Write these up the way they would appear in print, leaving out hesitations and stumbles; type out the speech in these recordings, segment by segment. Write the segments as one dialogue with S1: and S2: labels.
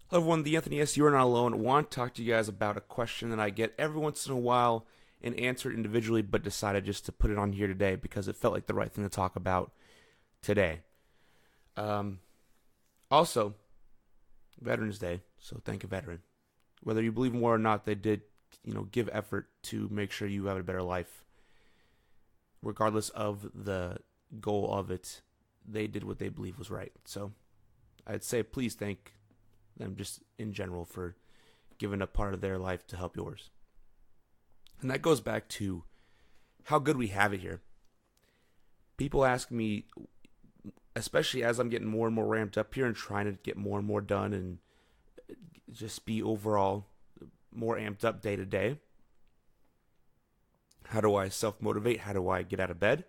S1: Hello everyone, the Anthony S. You are not alone. I want to talk to you guys about a question that I get every once in a while and answer it individually, but decided just to put it on here today because it felt like the right thing to talk about today. Um, Also, Veterans Day, so thank a veteran. Whether you believe in war or not, they did, give effort to make sure you have a better life, regardless of the goal of it. They did what they believe was right. So I'd say please thank them just in general for giving up part of their life to help yours. And that goes back to how good we have it here. People ask me, especially as I'm getting more and more ramped up here and trying to get more and more done and just be overall more amped up day to day. How do I self motivate? How do I get out of bed?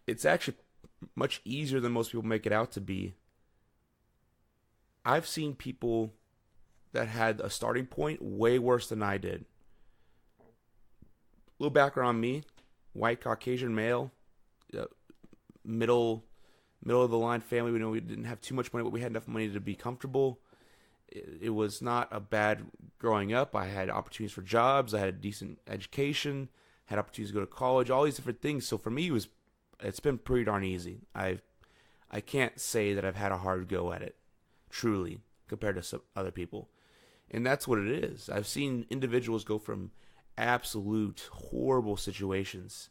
S1: It's actually much easier than most people make it out to be. I've seen people that had a starting point way worse than I did. A little background on me: white Caucasian male, uh, middle middle of the line family. We didn't have too much money, but we had enough money to be comfortable. It was not a bad growing up. I had opportunities for jobs. I had a decent education. Had opportunities to go to college. All these different things. So for me, it's been pretty darn easy. I can't say that I've had a hard go at it, truly, compared to some other people. And that's what it is. I've seen individuals go from absolute horrible situations,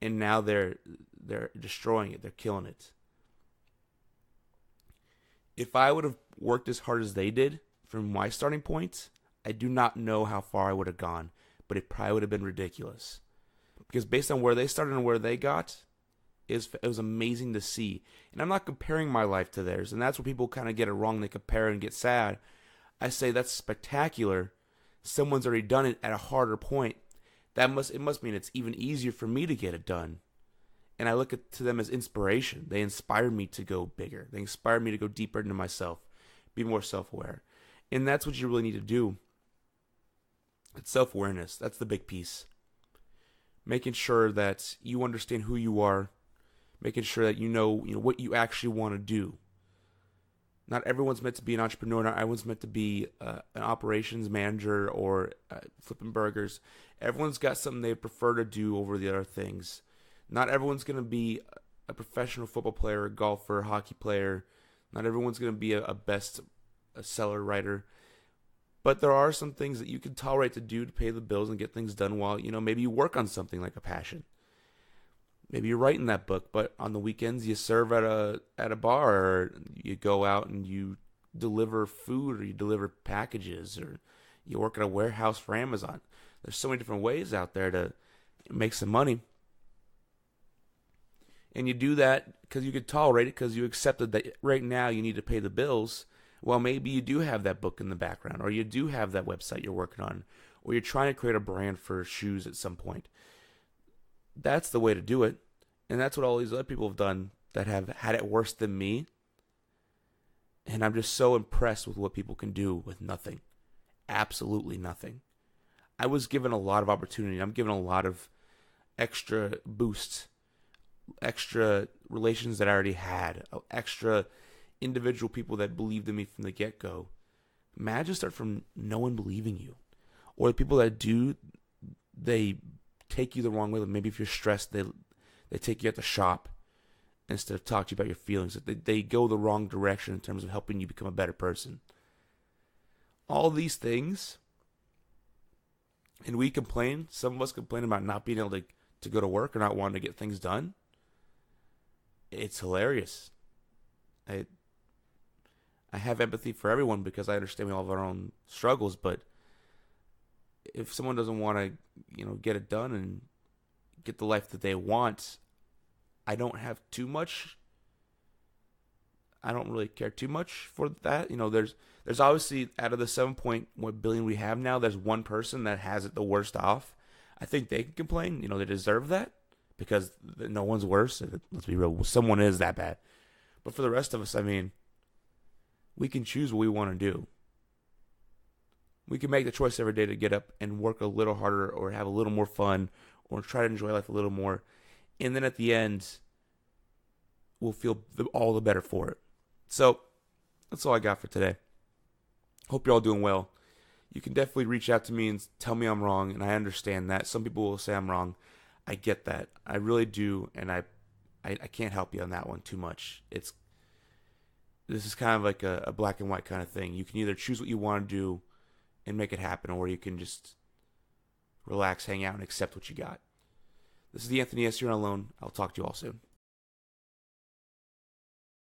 S1: and now they're destroying it. They're killing it. If I would have worked as hard as they did from my starting point, I do not know how far I would have gone, but it probably would have been ridiculous. Because based on where they started and where they got, it was amazing to see. And I'm not comparing my life to theirs, and that's where people kind of get it wrong. They compare and get sad. I say that's spectacular. Someone's already done it at a harder point. It must mean it's even easier for me to get it done. And I look to them as inspiration. They inspire me to go bigger. They inspire me to go deeper into myself, be more self-aware. And that's what you really need to do. It's self-awareness. That's the big piece. Making sure that you understand who you are, making sure that you know what you actually want to do. Not everyone's meant to be an entrepreneur. Not everyone's meant to be an operations manager or flipping burgers. Everyone's got something they prefer to do over the other things. Not everyone's going to be a professional football player, a golfer, a hockey player. Not everyone's going to be a best a seller writer. But there are some things that you can tolerate to do to pay the bills and get things done while, maybe you work on something like a passion. Maybe you're writing that book, but on the weekends you serve at a bar, or you go out and you deliver food, or you deliver packages, or you work at a warehouse for Amazon. There's so many different ways out there to make some money. And you do that because you could tolerate it, because you accepted that right now you need to pay the bills. Well, maybe you do have that book in the background, or you do have that website you're working on, or you're trying to create a brand for shoes at some point. That's the way to do it. And that's what all these other people have done that have had it worse than me. And I'm just so impressed with what people can do with nothing. Absolutely nothing. I was given a lot of opportunity. I'm given a lot of extra boosts, extra relations that I already had, extra individual people that believed in me from the get go. Imagine start from no one believing you. Or the people that do, they take you the wrong way. Maybe if you're stressed, they take you at the shop instead of talk to you about your feelings. They go the wrong direction in terms of helping you become a better person. All these things, and we complain. Some of us complain about not being able to go to work or not wanting to get things done. It's hilarious. I I have empathy for everyone because I understand we all have our own struggles. But if someone doesn't want to, get it done and get the life that they want, I don't have too much. I don't really care too much for that. There's obviously out of the 7.1 billion we have now, there's one person that has it the worst off. I think they can complain. They deserve that because no one's worse. Let's be real. Someone is that bad. But for the rest of us, we can choose what we want to do. We can make the choice every day to get up and work a little harder or have a little more fun or try to enjoy life a little more. And then at the end, we'll feel all the better for it. So that's all I got for today. Hope you're all doing well. You can definitely reach out to me and tell me I'm wrong, and I understand that. Some people will say I'm wrong. I get that. I really do, and I can't help you on that one too much. This is kind of like a black and white kind of thing. You can either choose what you want to do and make it happen, or you can just relax, hang out, and accept what you got. This is the Anthony S. You're not alone. I'll talk to you all soon.